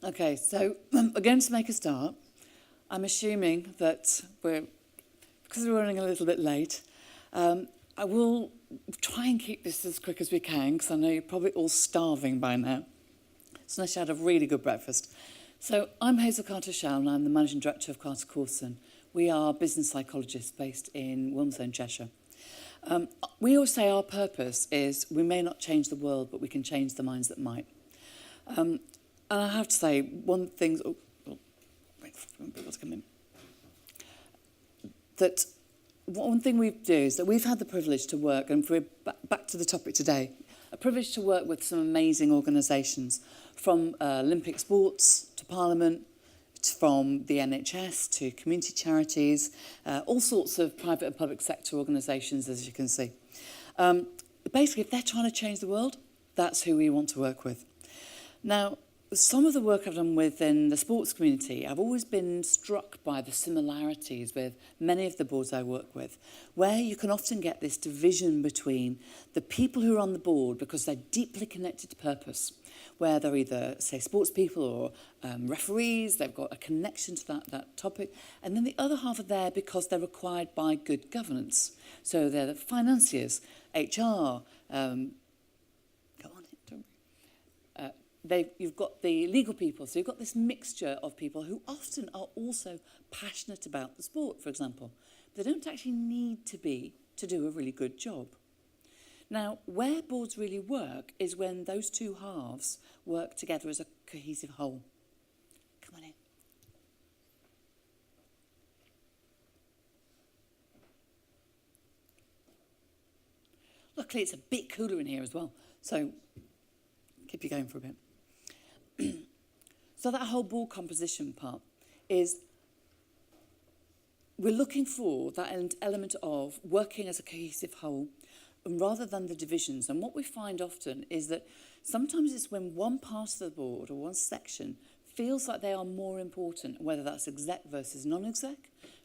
Okay, so we're going to make a start. I'm assuming that because we're running a little bit late, I will try and keep this as quick as we can, because I know you're probably all starving by now. So unless you had a really good breakfast. So I'm Hazel Carter-Showell, and I'm the Managing Director of Carter Corson. We are business psychologists based in Wilmslow, Cheshire. We always say our purpose is we may not change the world, but we can change the minds that might. And I have to say, one thing... wait for people to come in. That one thing we do is that we've had the privilege to work, and if we're back to the topic today, a privilege to work with some amazing organisations, from Olympic sports to Parliament, from the NHS to community charities, all sorts of private and public sector organisations, as you can see. Basically, if they're trying to change the world, that's who we want to work with. Now, some of the work I've done within the sports community, I've always been struck by the similarities with many of the boards I work with, where you can often get this division between the people who are on the board because they're deeply connected to purpose, where they're either, say, sports people or referees, they've got a connection to that topic, and then the other half are there because they're required by good governance. So they're the financiers, HR, you've got the legal people, so you've got this mixture of people who often are also passionate about the sport, for example. But they don't actually need to be to do a really good job. Now, where boards really work is when those two halves work together as a cohesive whole. Come on in. Luckily, it's a bit cooler in here as well, so keep you going for a bit. So that whole board composition part is we're looking for that element of working as a cohesive whole rather than the divisions. And what we find often is that sometimes it's when one part of the board or one section feels like they are more important, whether that's exec versus non-exec,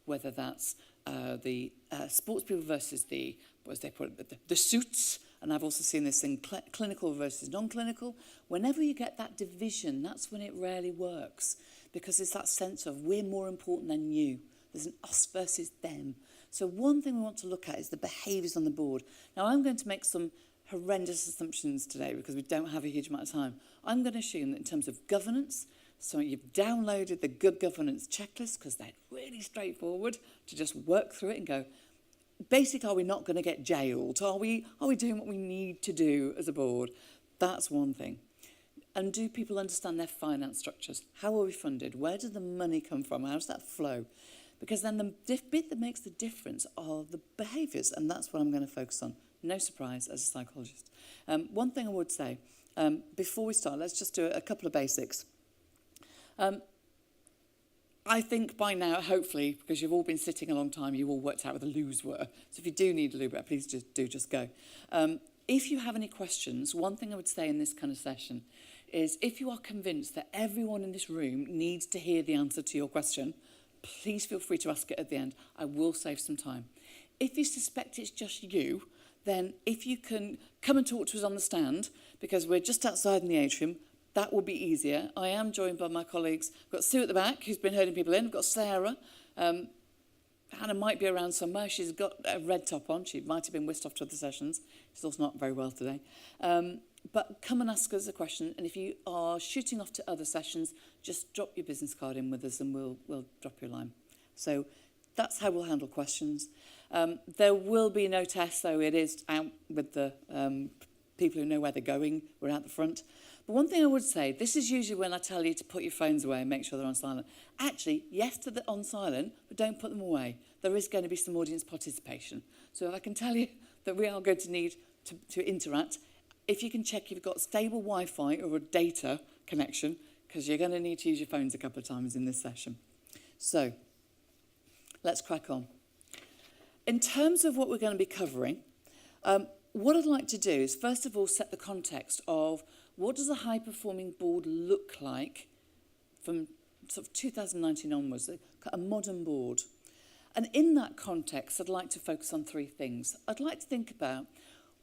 whether that's the sports people versus the, what they put it, the suits. And I've also seen this in clinical versus non-clinical. Whenever you get that division, that's when it rarely works, because it's that sense of we're more important than you. There's an us versus them. So one thing we want to look at is the behaviours on the board. Now, I'm going to make some horrendous assumptions today because we don't have a huge amount of time. I'm going to assume that in terms of governance, so you've downloaded the good governance checklist because they're really straightforward to just work through it and go, basically, are we not going to get jailed? Are we doing what we need to do as a board? That's one thing. And do people understand their finance structures? How are we funded? Where does the money come from? How does that flow? Because then the bit that makes the difference are the behaviours, and that's what I'm going to focus on. No surprise as a psychologist. One thing I would say, before we start, let's just do a couple of basics. I think by now, hopefully, because you've all been sitting a long time, you all worked out what the loos were. So if you do need a loo, please just go. If you have any questions, one thing I would say in this kind of session is if you are convinced that everyone in this room needs to hear the answer to your question, please feel free to ask it at the end. I will save some time. If you suspect it's just you, then if you can come and talk to us on the stand, because we're just outside in the atrium, that will be easier. I am joined by my colleagues. I've got Sue at the back, who's been herding people in. I've got Sarah. Hannah might be around somewhere. She's got a red top on. She might have been whisked off to other sessions. She's also not very well today. But come and ask us a question. And if you are shooting off to other sessions, just drop your business card in with us and we'll drop your line. So that's how we'll handle questions. There will be no test, though. It is out with the people who know where they're going. We're out the front. But one thing I would say, this is usually when I tell you to put your phones away and make sure they're on silent. Actually, yes to the on silent, but don't put them away. There is going to be some audience participation. So if I can tell you that we are going to need to interact, if you can check you've got stable Wi-Fi or a data connection, because you're going to need to use your phones a couple of times in this session. So let's crack on. In terms of what we're going to be covering, what I'd like to do is first of all set the context of what does a high-performing board look like from sort of 2019 onwards, a modern board. And in that context, I'd like to focus on three things. I'd like to think about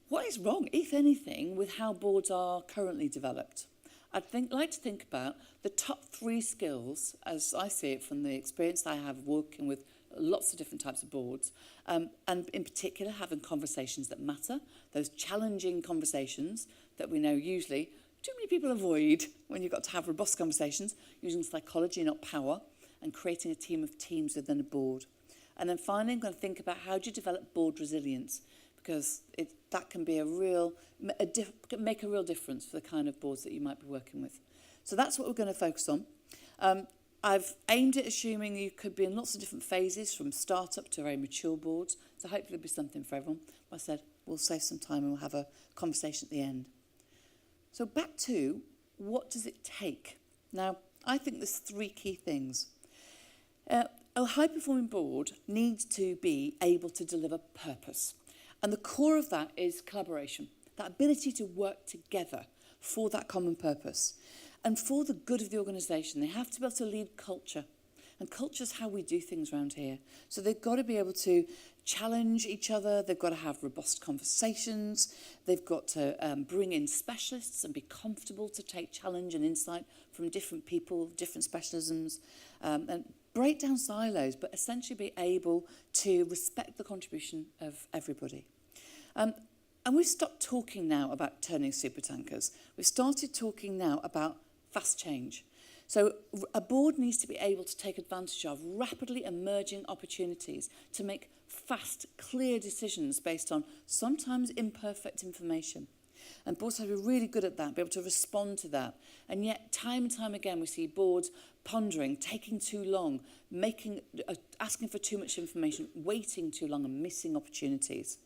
what is wrong, if anything, with how boards are currently developed. like to think about the top 3 skills, as I see it from the experience I have working with lots of different types of boards, and in particular having conversations that matter, those challenging conversations that we know usually too many people avoid when you've got to have robust conversations, using psychology, not power, and creating a team of teams within a board. And then finally, I'm going to think about how do you develop board resilience, because that can be make a real difference for the kind of boards that you might be working with. So that's what we're going to focus on. I've aimed at assuming you could be in lots of different phases, from startup to very mature boards, so hopefully there'll be something for everyone. I said we'll save some time and we'll have a conversation at the end. So back to, what does it take? Now, I think there's 3 key things. A high-performing board needs to be able to deliver purpose. And the core of that is collaboration, that ability to work together for that common purpose. And for the good of the organisation, they have to be able to lead culture. And culture is how we do things around here. So they've got to be able to challenge each other. They've got to have robust conversations. They've got to bring in specialists and be comfortable to take challenge and insight from different people, different specialisms, and break down silos, but essentially be able to respect the contribution of everybody. And we've stopped talking now about turning supertankers. We've started talking now about fast change. So a board needs to be able to take advantage of rapidly emerging opportunities to make fast, clear decisions based on sometimes imperfect information. And boards have to be really good at that, be able to respond to that. And yet, time and time again, we see boards pondering, taking too long, asking for too much information, waiting too long, and missing opportunities.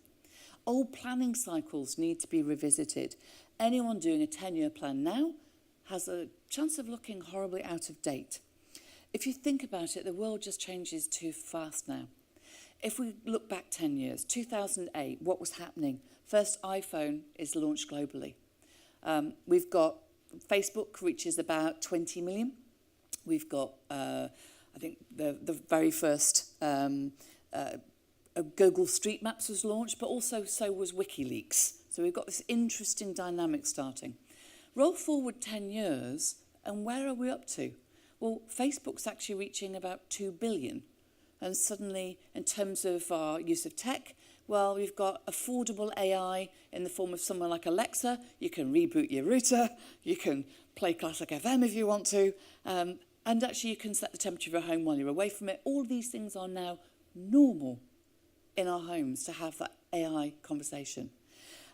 Old planning cycles need to be revisited. Anyone doing a 10-year plan now has a chance of looking horribly out of date. If you think about it, the world just changes too fast now. If we look back 10 years, 2008, what was happening? First iPhone is launched globally. We've got Facebook reaches about 20 million. We've got, I think, the very first Google Street Maps was launched, but also so was WikiLeaks. So we've got this interesting dynamic starting. Roll forward 10 years, and where are we up to? Well, Facebook's actually reaching about 2 billion. And suddenly, in terms of our use of tech, well, we've got affordable AI in the form of someone like Alexa. You can reboot your router. You can play Classic FM if you want to. And actually, you can set the temperature of your home while you're away from it. All these things are now normal in our homes to have that AI conversation.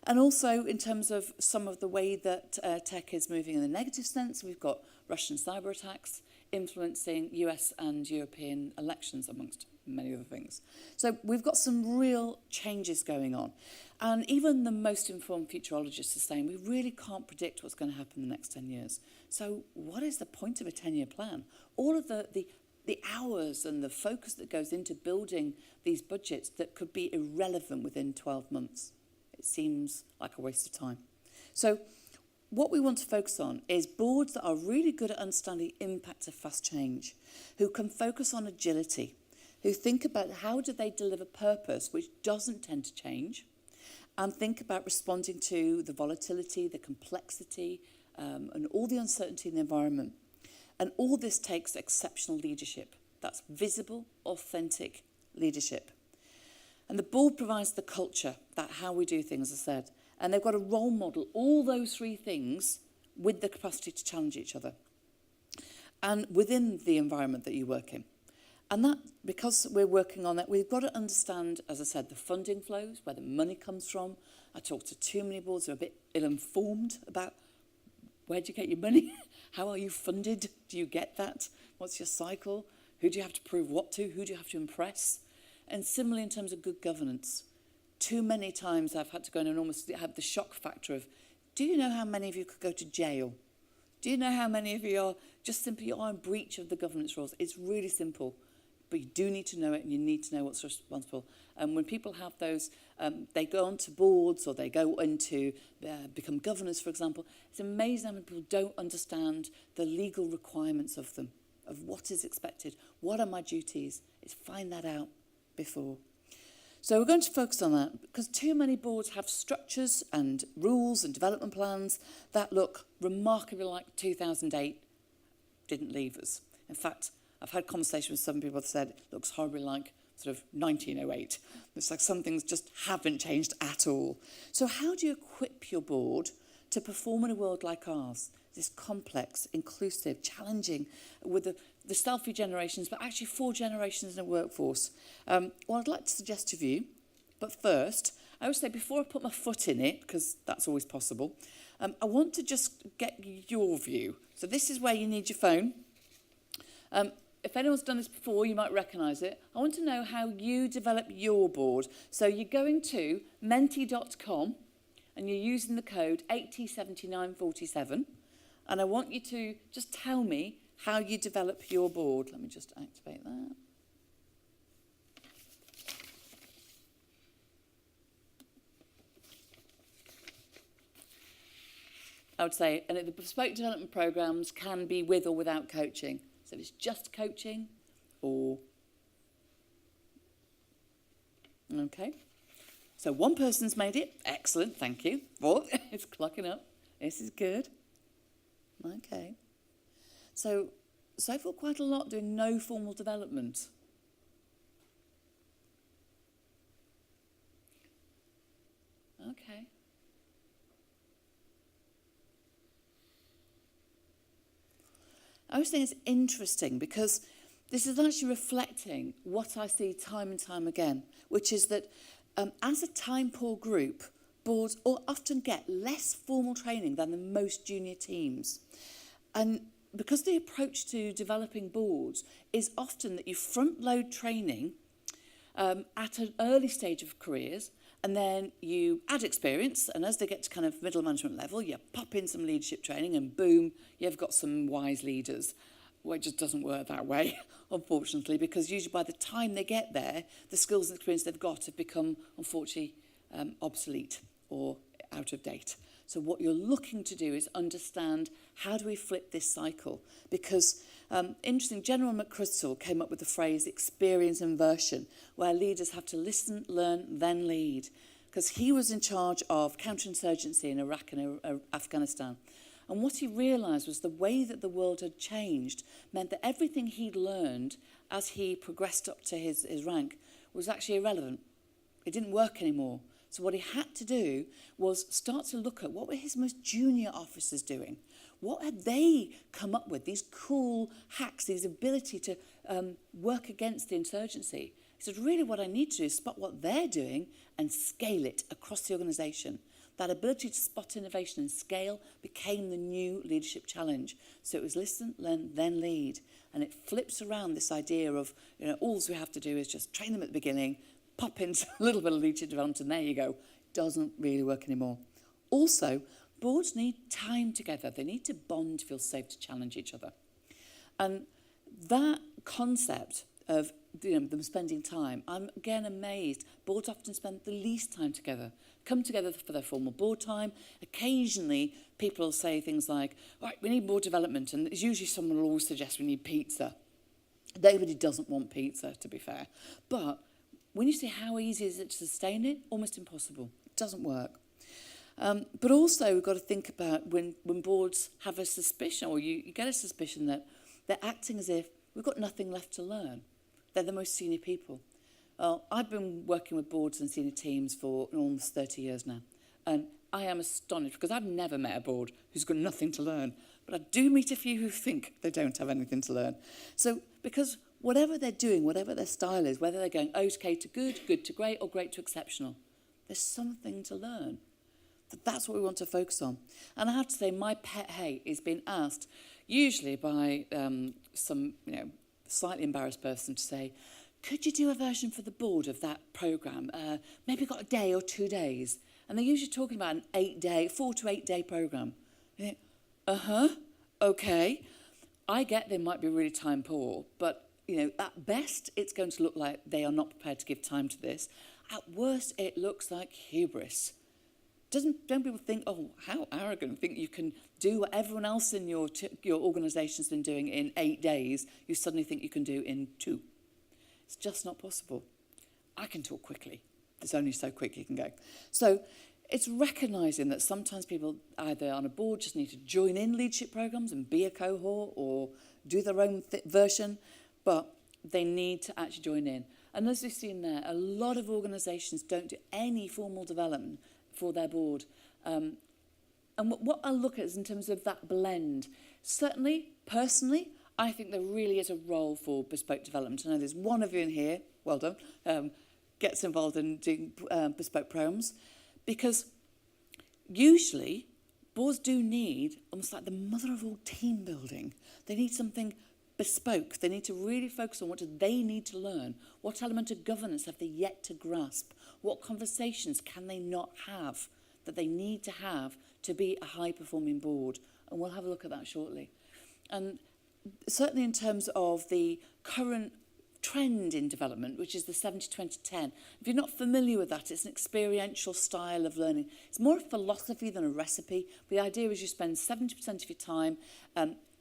And also, in terms of some of the way that tech is moving in the negative sense, we've got Russian cyber attacks influencing US and European elections, amongst many other things. So we've got some real changes going on. And even the most informed futurologists are saying we really can't predict what's going to happen in the next 10 years. So what is the point of a 10-year plan? All of the hours and the focus that goes into building these budgets that could be irrelevant within 12 months. It seems like a waste of time. So what we want to focus on is boards that are really good at understanding the impact of fast change, who can focus on agility, who think about how do they deliver purpose, which doesn't tend to change, and think about responding to the volatility, the complexity, and all the uncertainty in the environment. And all this takes exceptional leadership. That's visible, authentic leadership. And the board provides the culture, that how we do things, as I said. And they've got to role model all those 3 things with the capacity to challenge each other. And within the environment that you work in. And that, because we're working on that, we've got to understand, as I said, the funding flows, where the money comes from. I talk to too many boards who are a bit ill-informed about where do you get your money? How are you funded? Do you get that? What's your cycle? Who do you have to prove what to? Who do you have to impress? And similarly in terms of good governance. Too many times I've had to go in and almost have the shock factor of, do you know how many of you could go to jail? Do you know how many of you are just simply in breach of the governance rules? It's really simple, but you do need to know it and you need to know what's responsible. And when people have those, they go onto boards or they go into become governors, for example, it's amazing how many people don't understand the legal requirements of them, of what is expected. What are my duties? It's find that out before. So we're going to focus on that because too many boards have structures and rules and development plans that look remarkably like 2008 didn't leave us. In fact, I've had conversations with some people that said it looks horribly like sort of 1908. It's like some things just haven't changed at all. So how do you equip your board to perform in a world like ours? This complex, inclusive, challenging, with the selfie generations, but actually 4 generations in a workforce. Well, I'd like to suggest a view, but first, I would say before I put my foot in it, because that's always possible, I want to just get your view. So this is where you need your phone. If anyone's done this before, you might recognise it. I want to know how you develop your board. So you're going to menti.com and you're using the code 807947. And I want you to just tell me how you develop your board. Let me just activate that. I would say, and the bespoke development programs can be with or without coaching. So if it's just coaching or... Okay. So one person's made it. Excellent, thank you. Oh, it's clocking up. This is good. Okay. So far quite a lot doing no formal development. Okay. I always think it's interesting because this is actually reflecting what I see time and time again, which is that as a time-poor group, boards often get less formal training than the most junior teams. And because the approach to developing boards is often that you front-load training at an early stage of careers, and then you add experience, and as they get to kind of middle management level, you pop in some leadership training, and boom, you've got some wise leaders. Well, it just doesn't work that way, unfortunately, because usually by the time they get there, the skills and experience they've got have become, unfortunately, obsolete or out of date. So what you're looking to do is understand how do we flip this cycle? Because, interesting, General McChrystal came up with the phrase experience inversion, where leaders have to listen, learn, then lead. Because he was in charge of counterinsurgency in Iraq and Afghanistan. And what he realised was the way that the world had changed meant that everything he'd learned as he progressed up to his rank was actually irrelevant. It didn't work anymore. So what he had to do was start to look at what were his most junior officers doing. What had they come up with, these cool hacks, these ability to work against the insurgency? He said, really what I need to do is spot what they're doing and scale it across the organisation. That ability to spot innovation and scale became the new leadership challenge. So it was listen, learn, then lead. And it flips around this idea of, all we have to do is just train them at the beginning, pop in a little bit of leadership development, and there you go. Doesn't really work anymore. Also, boards need time together. They need to bond, feel safe to challenge each other. And that concept of them spending time, I'm again amazed. Boards often spend the least time together. Come together for their formal board time. Occasionally, people will say things like, right, we need board development, and it's usually someone will always suggest we need pizza. Nobody doesn't want pizza, to be fair. But when you see how easy is it to sustain it, almost impossible. It doesn't work. But also, we've got to think about when boards have a suspicion, or you get a suspicion that they're acting as if we've got nothing left to learn. They're the most senior people. I've been working with boards and senior teams for almost 30 years now. And I am astonished because I've never met a board who's got nothing to learn. But I do meet a few who think they don't have anything to learn. So because whatever they're doing, whatever their style is, whether they're going okay to good, good to great, or great to exceptional, there's something to learn. That's what we want to focus on. And I have to say, my pet hate is being asked, usually by some slightly embarrassed person, to say, could you do a version for the board of that programme? Maybe got a day or 2 days. And they're usually talking about an 4 to 8 day programme. You think, okay. I get they might be really time poor, but at best, it's going to look like they are not prepared to give time to this. At worst, it looks like hubris. Don't people think, oh, how arrogant, think you can do what everyone else in your organisation's been doing in 8 days, you suddenly think you can do in 2. It's just not possible. I can talk quickly. there's only so quick you can go. So it's recognising that sometimes people either on a board just need to join in leadership programmes and be a cohort or do their own version, but they need to actually join in. And as we've seen there, a lot of organisations don't do any formal development for their board. And what I look at is in terms of that blend. Certainly, personally, I think there really is a role for bespoke development. I know there's one of you in here, well done, gets involved in doing bespoke programmes, because usually boards do need almost like the mother of all team building. They need something bespoke. They need to really focus on what do they need to learn. What element of governance have they yet to grasp? What conversations can they not have that they need to have to be a high-performing board? And we'll have a look at that shortly. And certainly in terms of the current trend in development, which is the 70-20-10. If you're not familiar with that, it's an experiential style of learning. It's more a philosophy than a recipe. The idea is you spend 70% of your time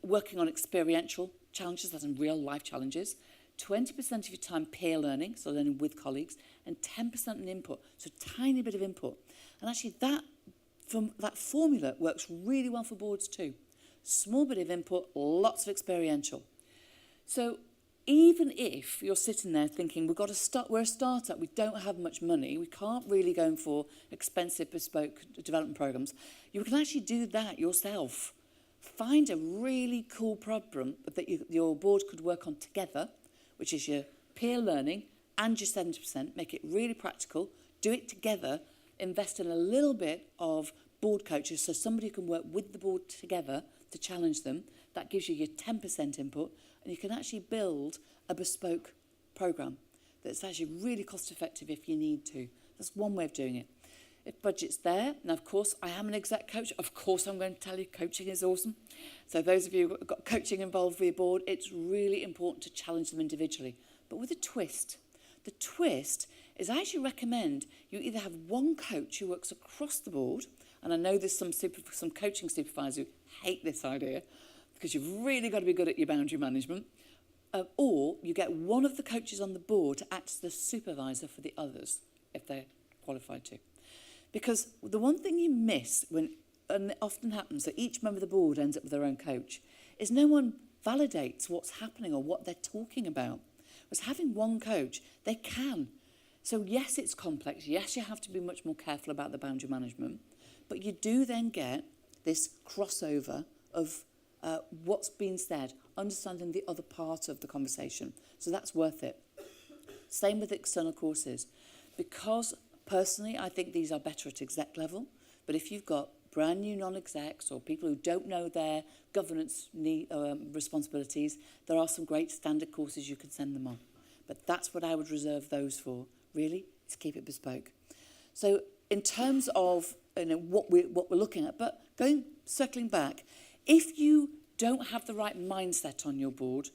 working on experiential challenges, that's in real life challenges, 20% of your time peer learning, so learning with colleagues, and 10% in input, so a tiny bit of input. And actually that formula works really well for boards too. Small bit of input, lots of experiential. So even if you're sitting there thinking, we've got to start, we're a startup, we don't have much money, we can't really go in for expensive bespoke development programs, you can actually do that yourself. Find a really cool problem that your board could work on together, which is your peer learning and your 70%, make it really practical, do it together, invest in a little bit of board coaches so somebody can work with the board together to challenge them. That gives you your 10% input, and you can actually build a bespoke program that's actually really cost effective if you need to. That's one way of doing it. If budget's there, now of course I am an exec coach, of course I'm going to tell you coaching is awesome. So those of you who've got coaching involved with your board, it's really important to challenge them individually, but with a twist. The twist is I actually recommend you either have one coach who works across the board, and I know there's some coaching supervisors who hate this idea because you've really got to be good at your boundary management, or you get one of the coaches on the board to act as the supervisor for the others if they're qualified to. Because the one thing you miss, and it often happens that each member of the board ends up with their own coach, is no one validates what's happening or what they're talking about. Whereas having one coach, they can. So yes, it's complex. Yes, you have to be much more careful about the boundary management, but you do then get this crossover of what's being said, understanding the other part of the conversation. So that's worth it. Same with external courses. Because personally, I think these are better at exec level, but if you've got brand new non-execs or people who don't know their governance responsibilities, there are some great standard courses you can send them on. But that's what I would reserve those for, really, is keep it bespoke. So in terms of what we're looking at, but circling back, if you don't have the right mindset on your board,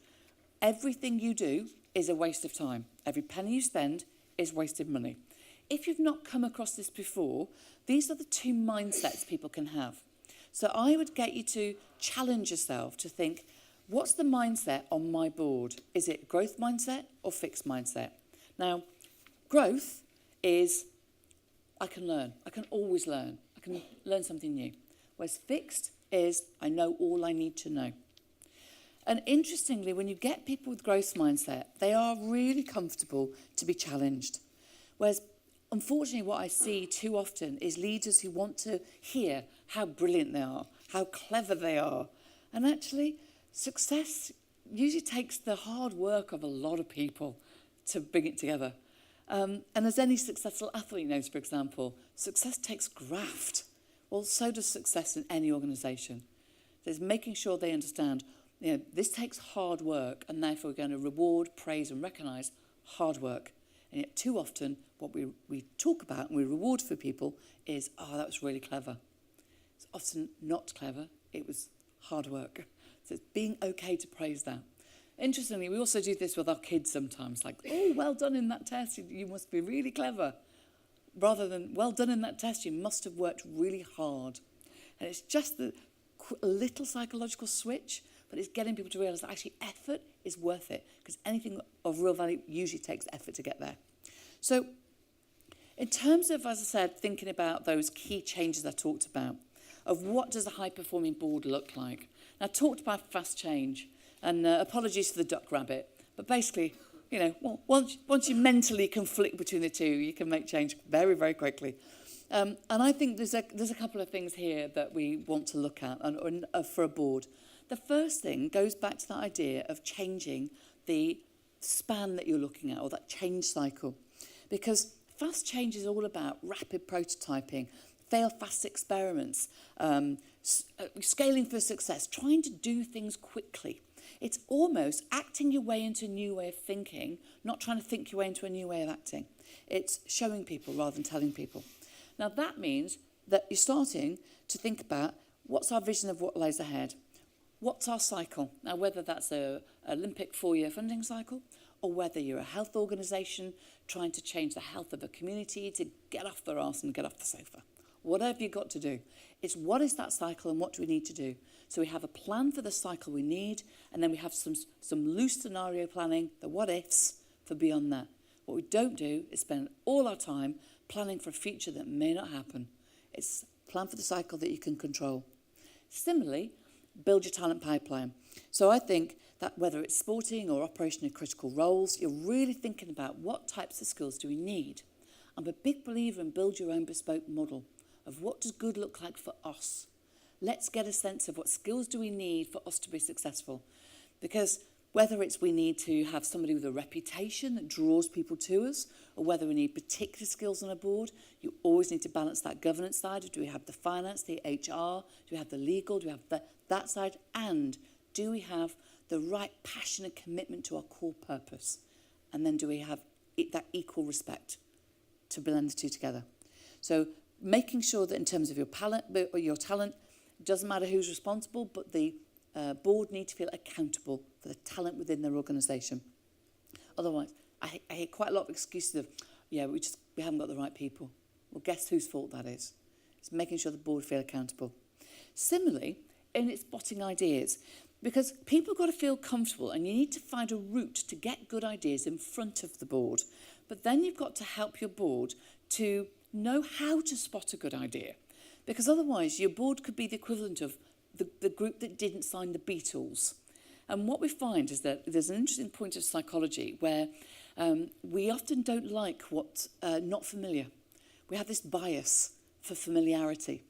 everything you do is a waste of time. Every penny you spend is wasted money. If you've not come across this before, these are the two mindsets people can have. So I would get you to challenge yourself to think, what's the mindset on my board? Is it growth mindset or fixed mindset? Now, growth is, I can learn. I can always learn. I can learn something new. Whereas fixed is, I know all I need to know. And interestingly, when you get people with growth mindset, they are really comfortable to be challenged. Whereas, unfortunately, what I see too often is leaders who want to hear how brilliant they are, how clever they are. And actually, success usually takes the hard work of a lot of people to bring it together. And as any successful athlete knows, for example, success takes graft. Well, so does success in any organisation. There's making sure they understand, this takes hard work, and therefore we're going to reward, praise and recognise hard work. And yet too often what we talk about and we reward for people is, that was really clever. It's often not clever, it was hard work. So it's being okay to praise that. Interestingly, we also do this with our kids sometimes, like, well done in that test, you must be really clever. Rather than, well done in that test, you must have worked really hard. And it's just a little psychological switch, but it's getting people to realise that actually effort is worth it, because anything of real value usually takes effort to get there. So In terms of, as I said, thinking about those key changes I talked about, of what does a high-performing board look like? Now, I talked about fast change, and apologies for the duck rabbit, but basically, you know, once you mentally conflict between the two, you can make change very, very quickly. And I think there's a couple of things here that we want to look at for a board. The first thing goes back to that idea of changing the span that you're looking at, or that change cycle. Because fast change is all about rapid prototyping, fail fast experiments, scaling for success, trying to do things quickly. It's almost acting your way into a new way of thinking, not trying to think your way into a new way of acting. It's showing people rather than telling people. Now, that means that you're starting to think about what's our vision of what lies ahead. What's our cycle? Now, whether that's an Olympic 4-year funding cycle, or whether you're a health organisation trying to change the health of a community to get off their arse and get off the sofa. Whatever you've got to do, it's what is that cycle and what do we need to do? So we have a plan for the cycle we need, and then we have some loose scenario planning, the what-ifs, for beyond that. What we don't do is spend all our time planning for a future that may not happen. It's plan for the cycle that you can control. Similarly, build your talent pipeline. So I think that whether it's sporting or operational critical roles, you're really thinking about what types of skills do we need. I'm a big believer in build your own bespoke model of what does good look like for us. Let's get a sense of what skills do we need for us to be successful. Because whether it's we need to have somebody with a reputation that draws people to us, or whether we need particular skills on a board, you always need to balance that governance side. Do we have the finance, the HR? Do we have the legal? Do we have that side? And do we have the right passion and commitment to our core purpose? And then do we have that equal respect to blend the two together? So making sure that in terms of your talent, it doesn't matter who's responsible, but the board need to feel accountable for the talent within their organisation. Otherwise, I hear quite a lot of excuses of, yeah, we haven't got the right people. Well, guess whose fault that is? It's making sure the board feel accountable. Similarly, in its spotting ideas, because people have got to feel comfortable, and you need to find a route to get good ideas in front of the board. But then you've got to help your board to know how to spot a good idea. Because otherwise, your board could be the equivalent of the group that didn't sign the Beatles. And what we find is that there's an interesting point of psychology where we often don't like what's not familiar. We have this bias for familiarity.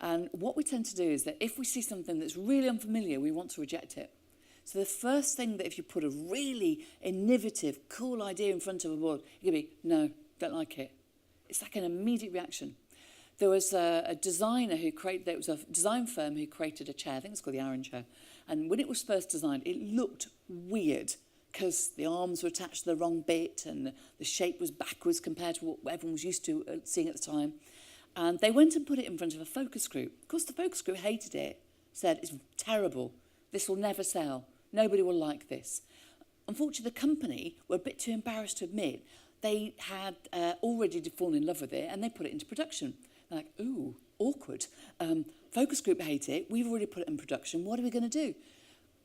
And what we tend to do is that if we see something that's really unfamiliar, we want to reject it. So the first thing that if you put a really innovative, cool idea in front of a board, you're going to be, no, don't like it. It's like an immediate reaction. There was a designer there was a design firm who created a chair, I think it's called the Aaron chair. And when it was first designed, it looked weird because the arms were attached to the wrong bit and the shape was backwards compared to what everyone was used to seeing at the time. And they went and put it in front of a focus group. Of course, the focus group hated it, said, it's terrible, this will never sell, nobody will like this. Unfortunately, the company were a bit too embarrassed to admit they had already fallen in love with it, and they put it into production. They're like, ooh, awkward. Focus group hate it, we've already put it in production, what are we going to do?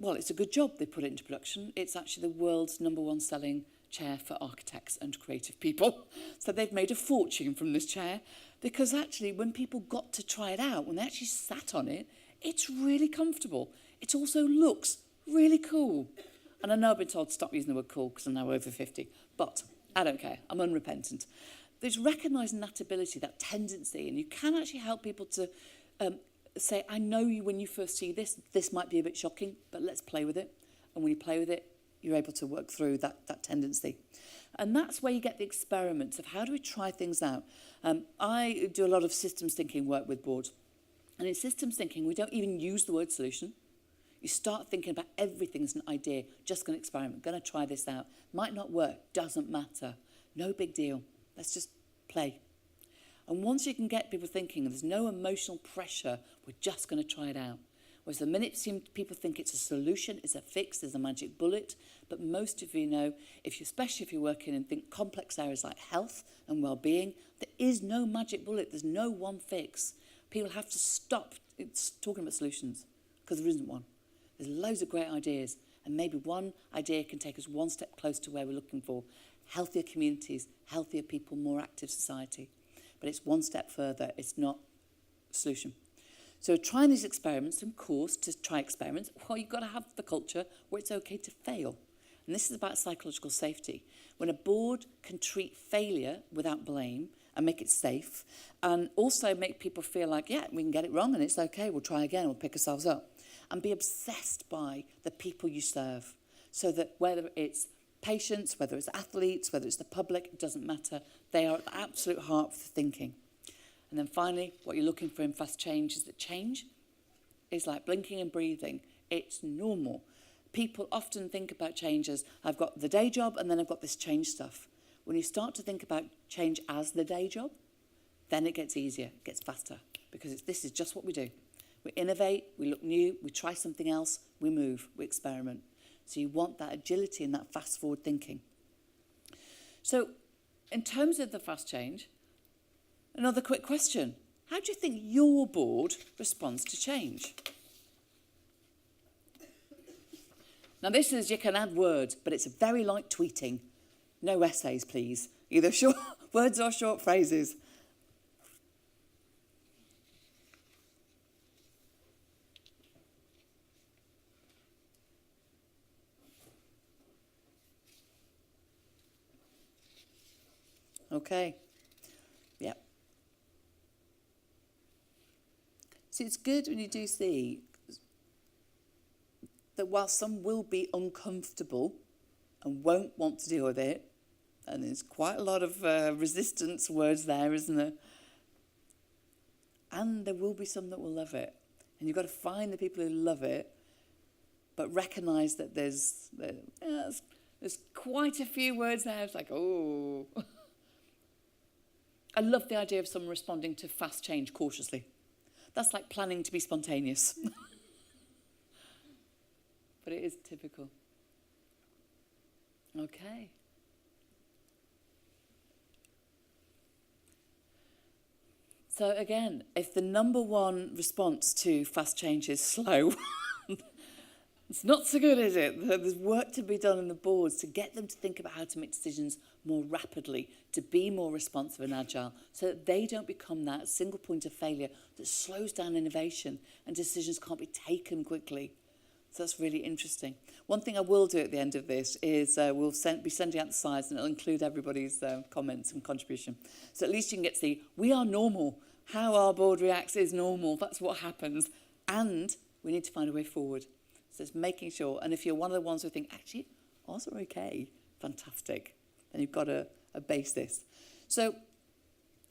Well, it's a good job they put it into production. It's actually the world's #1 selling chair for architects and creative people. So they've made a fortune from this chair, because actually when people got to try it out, when they actually sat on it, it's really comfortable. It also looks really cool. And I know I've been told to stop using the word cool because I'm now over 50, but I don't care, I'm unrepentant. There's recognising that ability, that tendency, and you can actually help people to say, I know you when you first see this might be a bit shocking, but let's play with it. And when you play with it, you're able to work through that tendency. And that's where you get the experiments of how do we try things out. I do a lot of systems thinking work with boards. And in systems thinking, we don't even use the word solution. You start thinking about everything as an idea, just going to experiment, going to try this out. Might not work, doesn't matter. No big deal. Let's just play. And once you can get people thinking, there's no emotional pressure, we're just going to try it out. Whereas the minute people think it's a solution, it's a fix, there's a magic bullet. But most of you know, especially if you're working in complex areas like health and well-being, there is no magic bullet, there's no one fix. People have to stop talking about solutions, because there isn't one. There's loads of great ideas, and maybe one idea can take us one step closer to where we're looking for. healthier communities, healthier people, more active society. But it's one step further. It's not a solution. So trying these experiments, of course, to try experiments, well, you've got to have the culture where it's okay to fail. And this is about psychological safety. When a board can treat failure without blame and make it safe, and also make people feel like, yeah, we can get it wrong and it's okay, we'll try again, we'll pick ourselves up. And be obsessed by the people you serve. So that whether it's patients, whether it's athletes, whether it's the public, it doesn't matter. They are at the absolute heart of the thinking. And then finally, what you're looking for in fast change is that change is like blinking and breathing. It's normal. People often think about change as, I've got the day job and then I've got this change stuff. When you start to think about change as the day job, then it gets easier, it gets faster, because this is just what we do. We innovate, we look new, we try something else, we move, we experiment. So you want that agility and that fast forward thinking. So in terms of the fast change, another quick question. How do you think your board responds to change? Now this is, you can add words, but it's very like tweeting. No essays, please. Either short words or short phrases. Okay. Yep. So it's good when you do see that while some will be uncomfortable and won't want to deal with it, and there's quite a lot of resistance words there, isn't there? And there will be some that will love it. And you've got to find the people who love it, but recognise that there's quite a few words there. It's like, oh. I love the idea of someone responding to fast change cautiously. That's like planning to be spontaneous. But it is typical. Okay. So again, if the number one response to fast change is slow, it's not so good, is it? There's work to be done in the boards to get them to think about how to make decisions more rapidly, to be more responsive and agile, so that they don't become that single point of failure that slows down innovation and decisions can't be taken quickly. So that's really interesting. One thing I will do at the end of this is we'll be sending out the slides, and it'll include everybody's comments and contribution. So at least you can get to see, we are normal. How our board reacts is normal. That's what happens. And we need to find a way forward. So it's making sure, and if you're one of the ones who think, actually, ours are okay, fantastic, then you've got to base this. So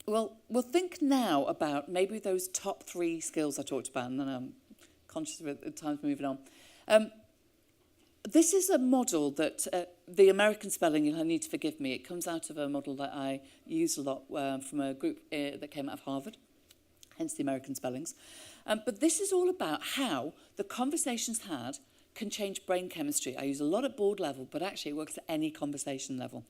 we'll think now about maybe those top 3 skills I talked about, and then I'm conscious of it, the time's moving on. This is a model that the American spelling, you'll need to forgive me, it comes out of a model that I use a lot from a group that came out of Harvard, hence the American spellings. But this is all about how the conversations had can change brain chemistry. I use a lot at board level, but actually it works at any conversation level.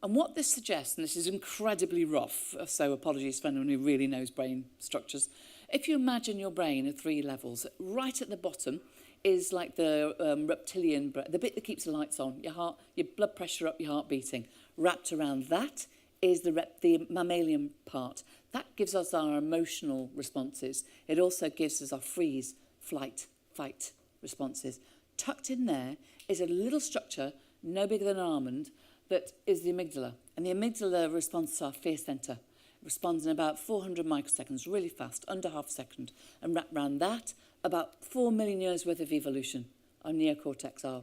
And what this suggests, and this is incredibly rough, so apologies for anyone who really knows brain structures. If you imagine your brain at 3 levels, right at the bottom is like the reptilian, the bit that keeps the lights on, your heart, your blood pressure up, your heart beating. Wrapped around that is the mammalian part. That gives us our emotional responses. It also gives us our freeze, flight, fight responses. Tucked in there is a little structure, no bigger than an almond, that is the amygdala. And the amygdala responds to our fear centre. It responds in about 400 microseconds, really fast, under half a second. And wrapped around that, about 4 million years worth of evolution. Our neocortex, our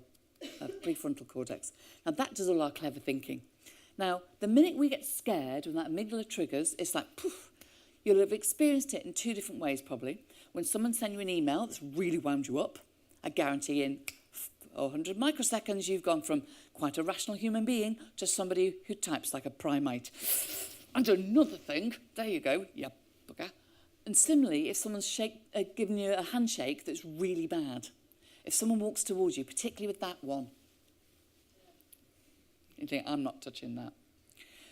prefrontal cortex. Now that does all our clever thinking. Now, the minute we get scared, when that amygdala triggers, it's like, poof. You'll have experienced it in 2 different ways, probably. When someone sends you an email that's really wound you up, I guarantee in 100 microseconds, you've gone from quite a rational human being to somebody who types like a primate. And another thing, there you go, yep, okay. And similarly, if someone's giving you a handshake that's really bad, if someone walks towards you, particularly with that one, you think, I'm not touching that.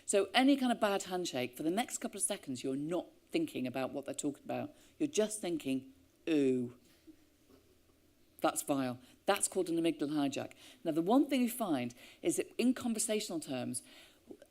So any kind of bad handshake, for the next couple of seconds, you're not thinking about what they're talking about. You're just thinking, ooh, that's vile. That's called an amygdala hijack. Now, the one thing you find is that in conversational terms,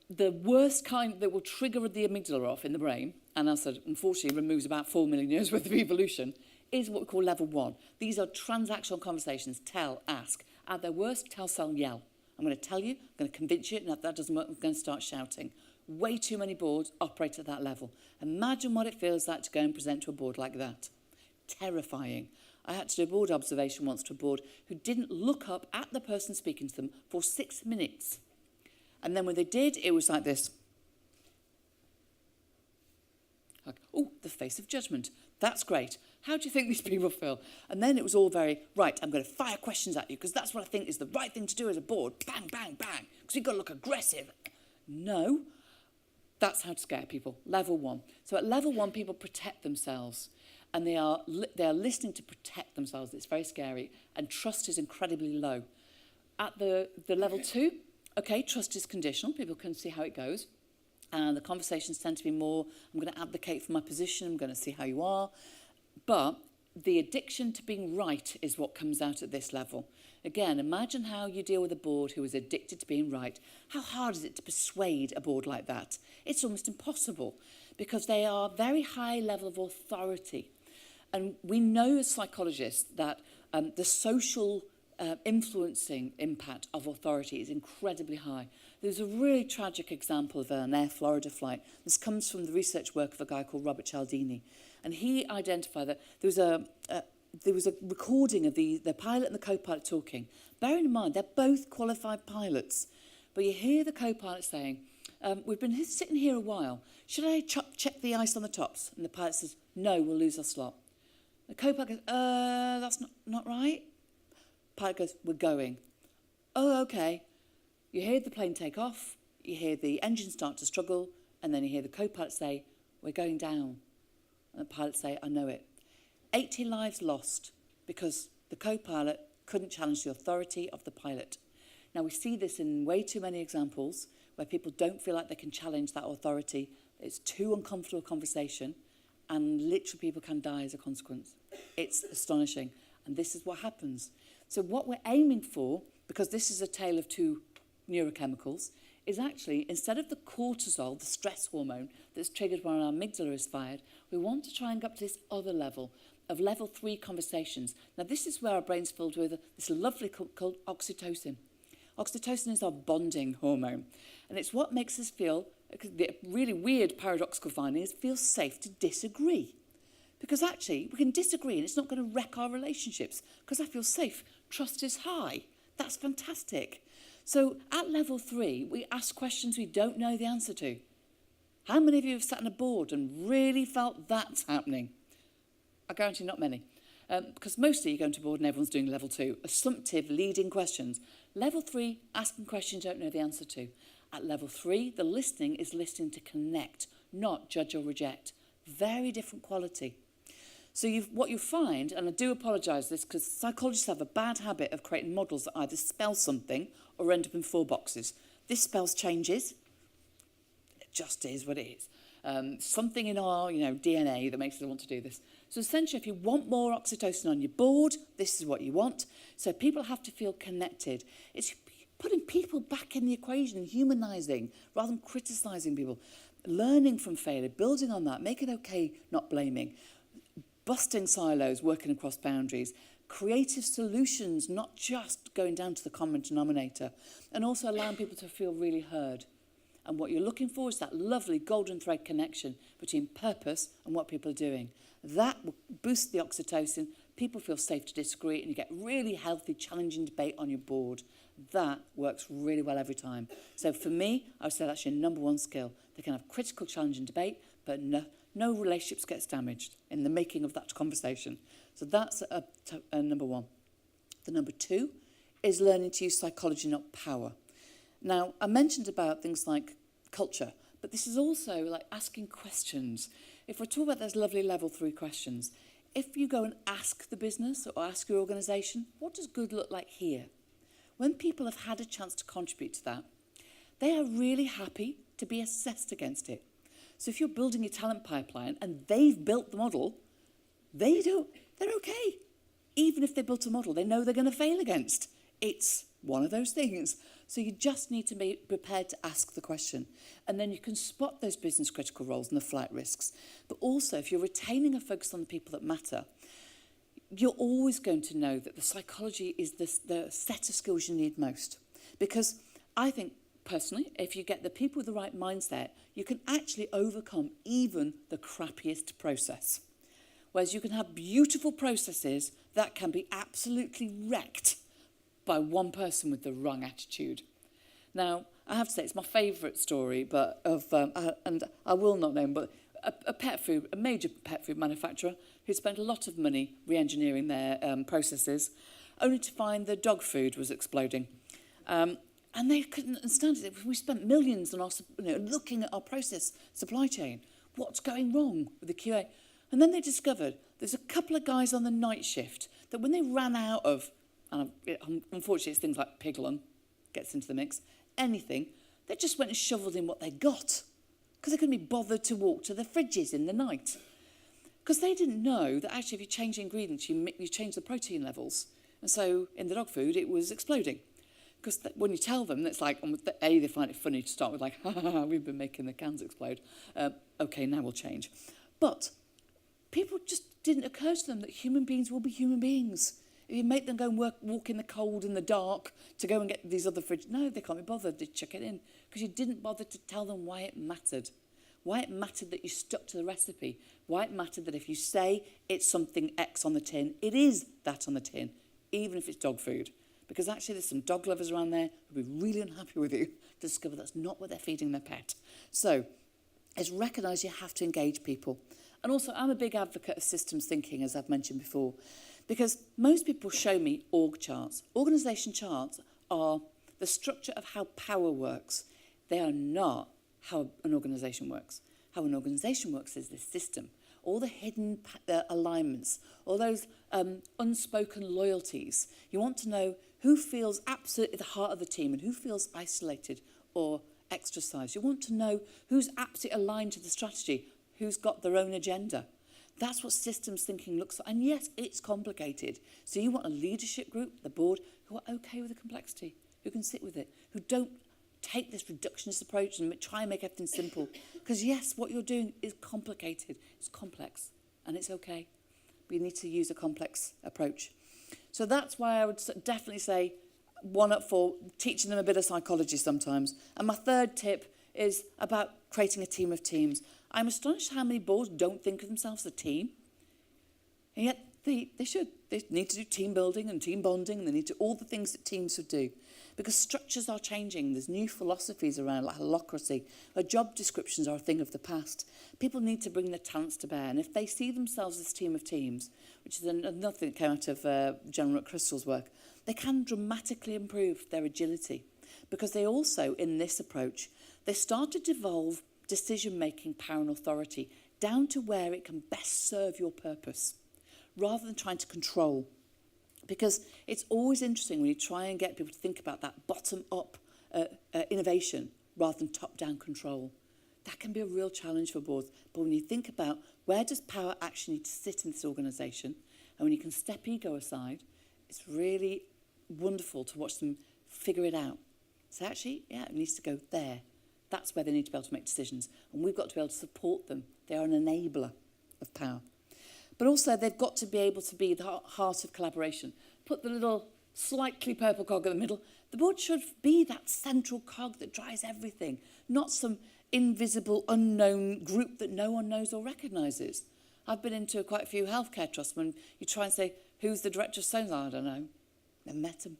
the worst kind that will trigger the amygdala off in the brain, and as I said, unfortunately removes about 4 million years worth of evolution, is what we call level 1. These are transactional conversations, tell, ask. At their worst, tell, sell, yell. I'm going to tell you, I'm going to convince you, and if that doesn't work, I'm going to start shouting. Way too many boards operate at that level. Imagine what it feels like to go and present to a board like that. Terrifying. I had to do a board observation once to a board who didn't look up at the person speaking to them for 6 minutes. And then when they did, it was like this. Like, oh, the face of judgment. That's great. How do you think these people feel? And then it was all very, right, I'm going to fire questions at you because that's what I think is the right thing to do as a board. Bang, bang, bang. Because you've got to look aggressive. No. That's how to scare people. Level 1. So at level 1, people protect themselves. And they are listening to protect themselves. It's very scary. And trust is incredibly low. At the level 2, okay, trust is conditional. People can see how it goes. And the conversations tend to be more, I'm going to advocate for my position. I'm going to see how you are. But the addiction to being right is what comes out at this level. Again, imagine how you deal with a board who is addicted to being right. How hard is it to persuade a board like that? It's almost impossible because they are very high level of authority. And we know as psychologists that the social influencing impact of authority is incredibly high. There's a really tragic example of an Air Florida flight. This comes from the research work of a guy called Robert Cialdini. And he identified that there was a recording of the pilot and the co-pilot talking. Bearing in mind, they're both qualified pilots. But you hear the co-pilot saying, we've been sitting here a while. Should I check the ice on the tops? And the pilot says, no, we'll lose our slot. The co-pilot goes, that's not right. Pilot goes, we're going. Oh, okay. You hear the plane take off, you hear the engine start to struggle, and then you hear the co-pilot say, we're going down. And the pilot say, I know it. 80 lives lost because the co-pilot couldn't challenge the authority of the pilot. Now, we see this in way too many examples where people don't feel like they can challenge that authority. It's too uncomfortable a conversation, and literally people can die as a consequence. It's astonishing. And this is what happens. So what we're aiming for, because this is a tale of two neurochemicals, is actually, instead of the cortisol, the stress hormone that's triggered when our amygdala is fired, we want to try and go up to this other level of level 3 conversations. Now, this is where our brain's filled with this lovely called oxytocin. Oxytocin is our bonding hormone, and it's what makes us feel, the really weird paradoxical finding is, feel safe to disagree. Because actually, we can disagree and it's not going to wreck our relationships because I feel safe. Trust is high. That's fantastic. So at level 3, we ask questions we don't know the answer to. How many of you have sat on a board and really felt that's happening? I guarantee not many. Because mostly you go into a board and everyone's doing level 2. Assumptive, leading questions. Level 3, asking questions you don't know the answer to. At level 3, the listening is listening to connect, not judge or reject. Very different quality. So what you find, and I do apologise for this because psychologists have a bad habit of creating models that either spell something or end up in 4 boxes. This spells changes. It just is what it is. Something in our DNA that makes us want to do this. So essentially, if you want more oxytocin on your board, this is what you want. So people have to feel connected. It's putting people back in the equation, humanising rather than criticising people. Learning from failure, building on that, make it okay, not blaming. Busting silos, working across boundaries, creative solutions, not just going down to the common denominator, and also allowing people to feel really heard. And what you're looking for is that lovely golden thread connection between purpose and what people are doing. That will boost the oxytocin, people feel safe to disagree, and you get really healthy, challenging debate on your board. That works really well every time. So for me, I would say that's your number 1 skill. They can have critical, challenging debate, but no relationships gets damaged in the making of that conversation. So that's a number 1. The number 2 is learning to use psychology, not power. Now, I mentioned about things like culture, but this is also like asking questions. If we're talking about those lovely level 3 questions, if you go and ask the business or ask your organisation, what does good look like here? When people have had a chance to contribute to that, they are really happy to be assessed against it. So if you're building your talent pipeline and they've built the model, they're okay. even if they built a model they know they're going to fail against. It's one of those things. So you just need to be prepared to ask the question. And then you can spot those business critical roles and the flight risks. But also, if you're retaining a focus on the people that matter, you're always going to know that the psychology is the set of skills you need most. Because I think, personally, if you get the people with the right mindset, you can actually overcome even the crappiest process. Whereas you can have beautiful processes that can be absolutely wrecked by one person with the wrong attitude. Now, I have to say, it's my favourite story, but and I will not name, but a major pet food manufacturer who spent a lot of money re-engineering their processes, only to find the dog food was exploding. And they couldn't understand it. We spent millions on looking at our process supply chain. What's going wrong with the QA? And then they discovered there's a couple of guys on the night shift that when they ran out of, and unfortunately it's things like pig lung gets into the mix, anything, they just went and shoveled in what they got because they couldn't be bothered to walk to the fridges in the night. Because they didn't know that actually if you change the ingredients, you change the protein levels. And so in the dog food, it was exploding. Because when you tell them, it's like, A, they find it funny to start with, like, ha, ha, ha, we've been making the cans explode. Okay, now we'll change. But people just didn't occur to them that human beings will be human beings. If you make them go and walk in the cold and the dark to go and get these other fridges, no, they can't be bothered. They chuck it in because you didn't bother to tell them why it mattered. Why it mattered that you stuck to the recipe. Why it mattered that if you say it's something X on the tin, it is that on the tin, even if it's dog food. Because actually there's some dog lovers around there who'll be really unhappy with you to discover that's not what they're feeding their pet. So it's recognise you have to engage people. And also I'm a big advocate of systems thinking, as I've mentioned before, because most people show me org charts. Organisation charts are the structure of how power works. They are not how an organisation works. How an organisation works is this system. All the hidden alignments, all those unspoken loyalties. You want to know who feels absolutely at the heart of the team and who feels isolated or extrasized. You want to know who's absolutely aligned to the strategy, who's got their own agenda. That's what systems thinking looks like. And yes, it's complicated. So you want a leadership group, the board, who are okay with the complexity, who can sit with it, who don't take this reductionist approach and try and make everything simple. Because yes, what you're doing is complicated. It's complex and it's okay. But you need to use a complex approach. So that's why I would definitely say 1 up 4, teaching them a bit of psychology sometimes. And my third tip is about creating a team of teams. I'm astonished how many boards don't think of themselves as a team. And yet they should. They need to do team building and team bonding. And they need to do all the things that teams should do. Because structures are changing. There's new philosophies around, like holacracy. Where job descriptions are a thing of the past. People need to bring their talents to bear. And if they see themselves as a team of teams, which is another thing that came out of General McChrystal's work, they can dramatically improve their agility. Because they also, in this approach, they start to devolve decision-making power and authority down to where it can best serve your purpose, rather than trying to control. Because it's always interesting when you try and get people to think about that bottom-up innovation rather than top-down control. That can be a real challenge for boards. But when you think about where does power actually need to sit in this organisation, and when you can step ego aside, it's really wonderful to watch them figure it out. So actually, yeah, it needs to go there. That's where they need to be able to make decisions. And we've got to be able to support them. They are an enabler of power. But also, they've got to be able to be the heart of collaboration. Put the little slightly purple cog in the middle. The board should be that central cog that drives everything, not some invisible, unknown group that no one knows or recognises. I've been into quite a few healthcare trusts when you try and say, who's the director of so-and-so? I don't know. Never met them.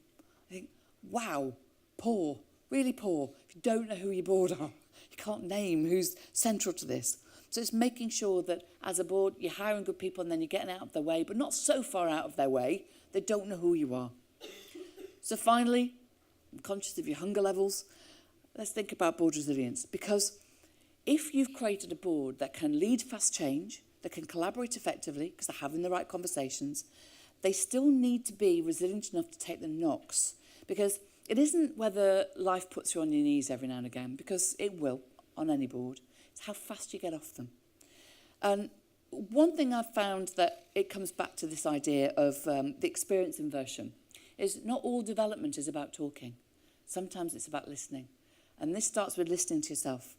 I think, wow, poor. Really poor. If you don't know who your board are, you can't name who's central to this. So it's making sure that as a board, you're hiring good people and then you're getting out of their way, but not so far out of their way, they don't know who you are. So finally, I'm conscious of your hunger levels. Let's think about board resilience. Because if you've created a board that can lead fast change, that can collaborate effectively, because they're having the right conversations, they still need to be resilient enough to take the knocks. Because it isn't whether life puts you on your knees every now and again, because it will on any board. It's how fast you get off them. And one thing I've found that it comes back to this idea of the experience inversion is not all development is about talking. Sometimes it's about listening. And this starts with listening to yourself.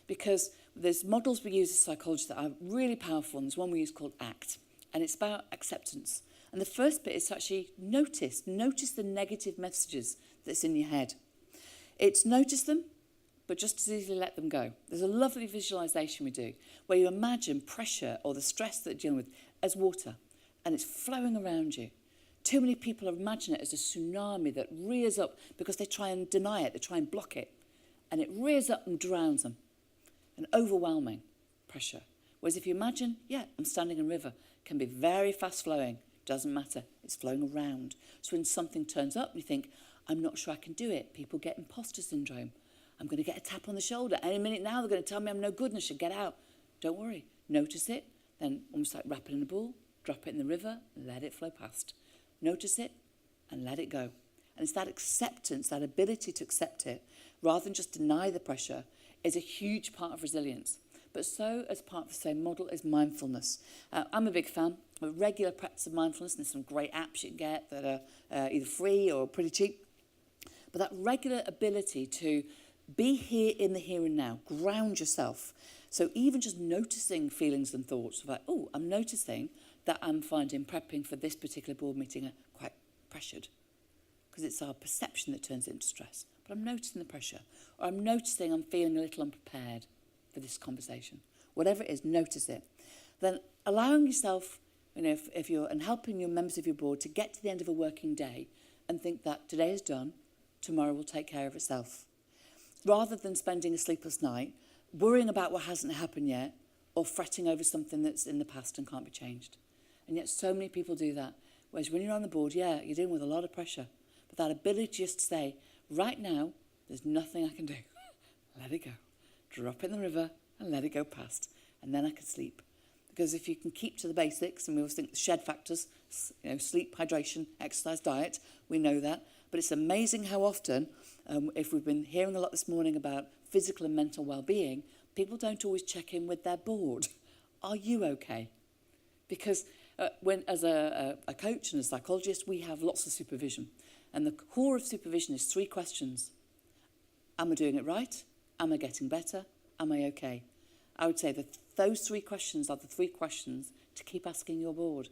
Because there's models we use in psychology that are really powerful, and there's one we use called ACT, and it's about acceptance. And the first bit is to actually notice the negative messages that's in your head. It's notice them, but just as easily let them go. There's a lovely visualization we do where you imagine pressure or the stress that you're dealing with as water, and it's flowing around you. Too many people imagine it as a tsunami that rears up because they try and deny it, they try and block it, and it rears up and drowns them. An overwhelming pressure. Whereas if you imagine, I'm standing in a river, can be very fast flowing, doesn't matter, it's flowing around. So when something turns up and you think, I'm not sure I can do it, people get imposter syndrome. I'm going to get a tap on the shoulder. Any minute now they're going to tell me I'm no good and I should get out. Don't worry, notice it, then almost like wrap it in a ball, drop it in the river, let it flow past. Notice it and let it go. And it's that acceptance, that ability to accept it, rather than just deny the pressure, is a huge part of resilience. But so, as part of the same model, is mindfulness. I'm a big fan of a regular practice of mindfulness, and there's some great apps you can get that are either free or pretty cheap. But that regular ability to be here in the here and now, ground yourself. So even just noticing feelings and thoughts, like, oh, I'm noticing that I'm finding prepping for this particular board meeting are quite pressured. Because it's our perception that turns it into stress. But I'm noticing the pressure. Or I'm noticing I'm feeling a little unprepared for this conversation. Whatever it is, notice it. Then allowing yourself, if you're, and helping your members of your board to get to the end of a working day and think that today is done, tomorrow will take care of itself. Rather than spending a sleepless night, worrying about what hasn't happened yet, or fretting over something that's in the past and can't be changed. And yet so many people do that. Whereas when you're on the board, you're dealing with a lot of pressure. But that ability just to say, right now, there's nothing I can do. Let it go. Drop it in the river and let it go past. And then I can sleep. Because if you can keep to the basics, and we always think the shed factors, sleep, hydration, exercise, diet, we know that. But it's amazing how often, if we've been hearing a lot this morning about physical and mental well-being, people don't always check in with their board. Are you okay? Because when, as a coach and a psychologist, we have lots of supervision. And the core of supervision is 3 questions. Am I doing it right? Am I getting better? Am I okay? I would say that those 3 questions are the 3 questions to keep asking your board.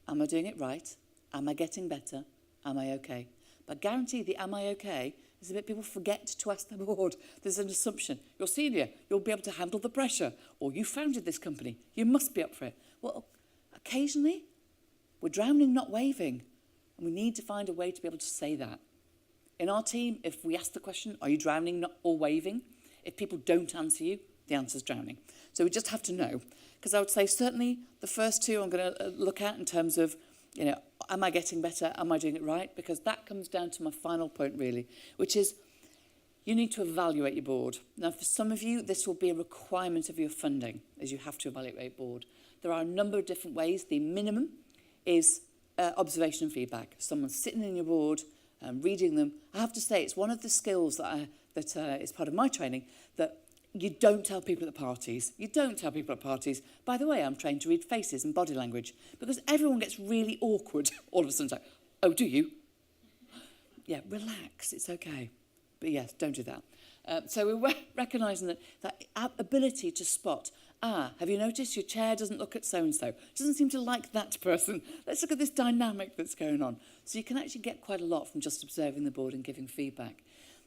Am I doing it right? Am I getting better? Am I okay? But guarantee the am I okay is a bit people forget to ask their board. There's an assumption. You're senior, you'll be able to handle the pressure. Or you founded this company, you must be up for it. Well, occasionally, we're drowning, not waving. And we need to find a way to be able to say that. In our team, if we ask the question, are you drowning not, or waving? If people don't answer you, the answer's drowning. So we just have to know. Because I would say certainly the first 2 I'm going to look at in terms of, am I getting better? Am I doing it right? Because that comes down to my final point really, which is you need to evaluate your board. Now for some of you, this will be a requirement of your funding, as you have to evaluate board. There are a number of different ways. The minimum is observation and feedback. Someone's sitting in your board, reading them. I have to say, it's one of the skills that is part of my training that you don't tell people at parties. You don't tell people at parties. By the way, I'm trained to read faces and body language because everyone gets really awkward all of a sudden. It's like, oh, do you? Yeah, relax. It's okay. But yes, don't do that. So we're recognising that ability to spot, have you noticed your chair doesn't look at so-and-so? Doesn't seem to like that person. Let's look at this dynamic that's going on. So you can actually get quite a lot from just observing the board and giving feedback.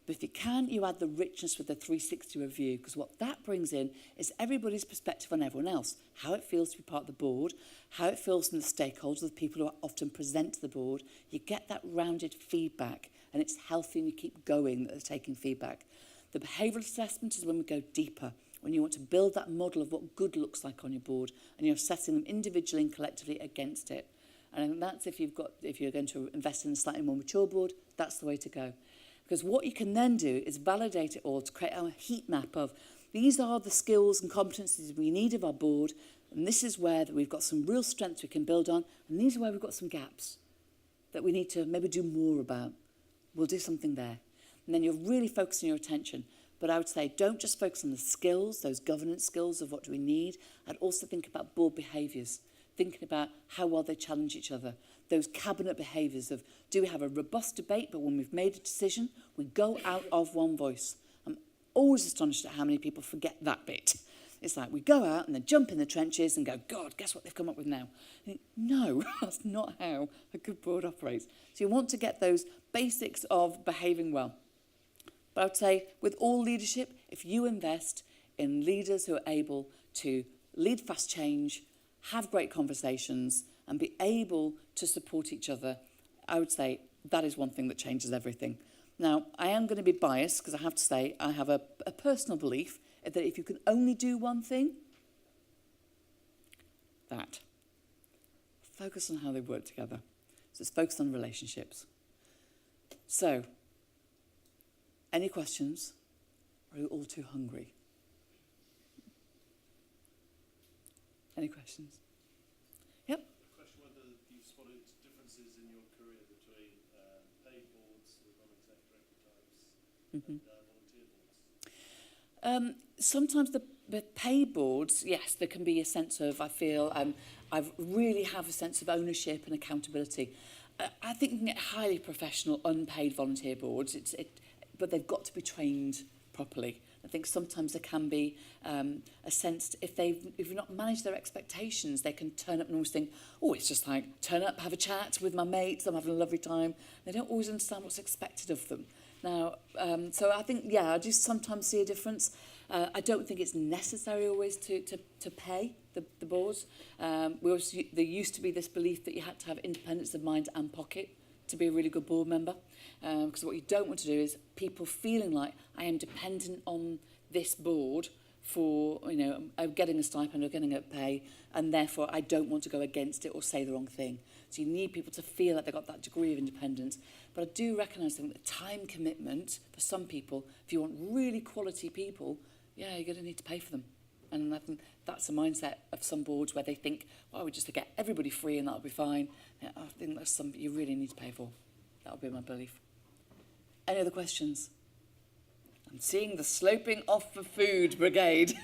But if you can, you add the richness with the 360 review, because what that brings in is everybody's perspective on everyone else, how it feels to be part of the board, how it feels from the stakeholders, the people who often present to the board. You get that rounded feedback, and it's healthy and you keep going that they're taking feedback. The behavioural assessment is when we go deeper, when you want to build that model of what good looks like on your board, and you're assessing them individually and collectively against it. And I think that's if you're going to invest in a slightly more mature board, that's the way to go. Because what you can then do is validate it all to create a heat map of these are the skills and competencies we need of our board, and this is where that we've got some real strengths we can build on, and these are where we've got some gaps that we need to maybe do more about. We'll do something there. And then you're really focusing your attention. But I would say don't just focus on the skills, those governance skills of what do we need. I'd also think about board behaviours, thinking about how well they challenge each other. Those cabinet behaviours of, do we have a robust debate, but when we've made a decision, we go out of one voice. I'm always astonished at how many people forget that bit. It's like we go out and then jump in the trenches and go, God, guess what they've come up with now? I think, no, that's not how a good board operates. So you want to get those basics of behaving well. But I would say with all leadership, if you invest in leaders who are able to lead fast change, have great conversations, and be able to support each other, I would say that is one thing that changes everything. Now, I am going to be biased because I have to say I have a personal belief that if you can only do one thing, that. Focus on how they work together. So it's focused on relationships. So, any questions? Or are you all too hungry? Any questions? Yep. The question whether you've spotted differences in your career between paid boards, the non-exec director types, and volunteer boards? Sometimes the paid boards, yes, there can be a sense of, I feel, I really have a sense of ownership and accountability. I think you can get highly professional, unpaid volunteer boards, but they've got to be trained properly. I think sometimes there can be a sense, if you've not managed their expectations, they can turn up and always think, oh, it's just like, turn up, have a chat with my mates, I'm having a lovely time. They don't always understand what's expected of them. Now, so I think, yeah, I do sometimes see a difference. I don't think it's necessary always to pay the boards. There used to be this belief that you had to have independence of mind and pocket to be a really good board member. Because what you don't want to do is people feeling like I am dependent on this board for, getting a stipend or getting a pay, and therefore I don't want to go against it or say the wrong thing. So you need people to feel like they've got that degree of independence. But I do recognise that the time commitment for some people, if you want really quality people, yeah, you're going to need to pay for them. And I think that's the mindset of some boards where they think, well, we just get everybody free and that'll be fine. Yeah, I think that's something you really need to pay for. That'll be my belief. Any other questions? I'm seeing the sloping off for food brigade.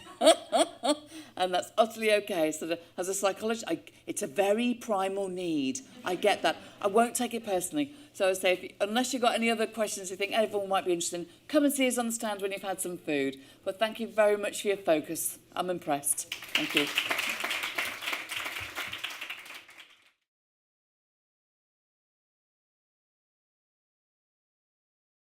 And that's utterly okay. So as a psychologist, it's a very primal need. I get that. I won't take it personally. So I would say, unless you've got any other questions you think everyone might be interested in, come and see us on the stand when you've had some food. But thank you very much for your focus. I'm impressed. Thank you.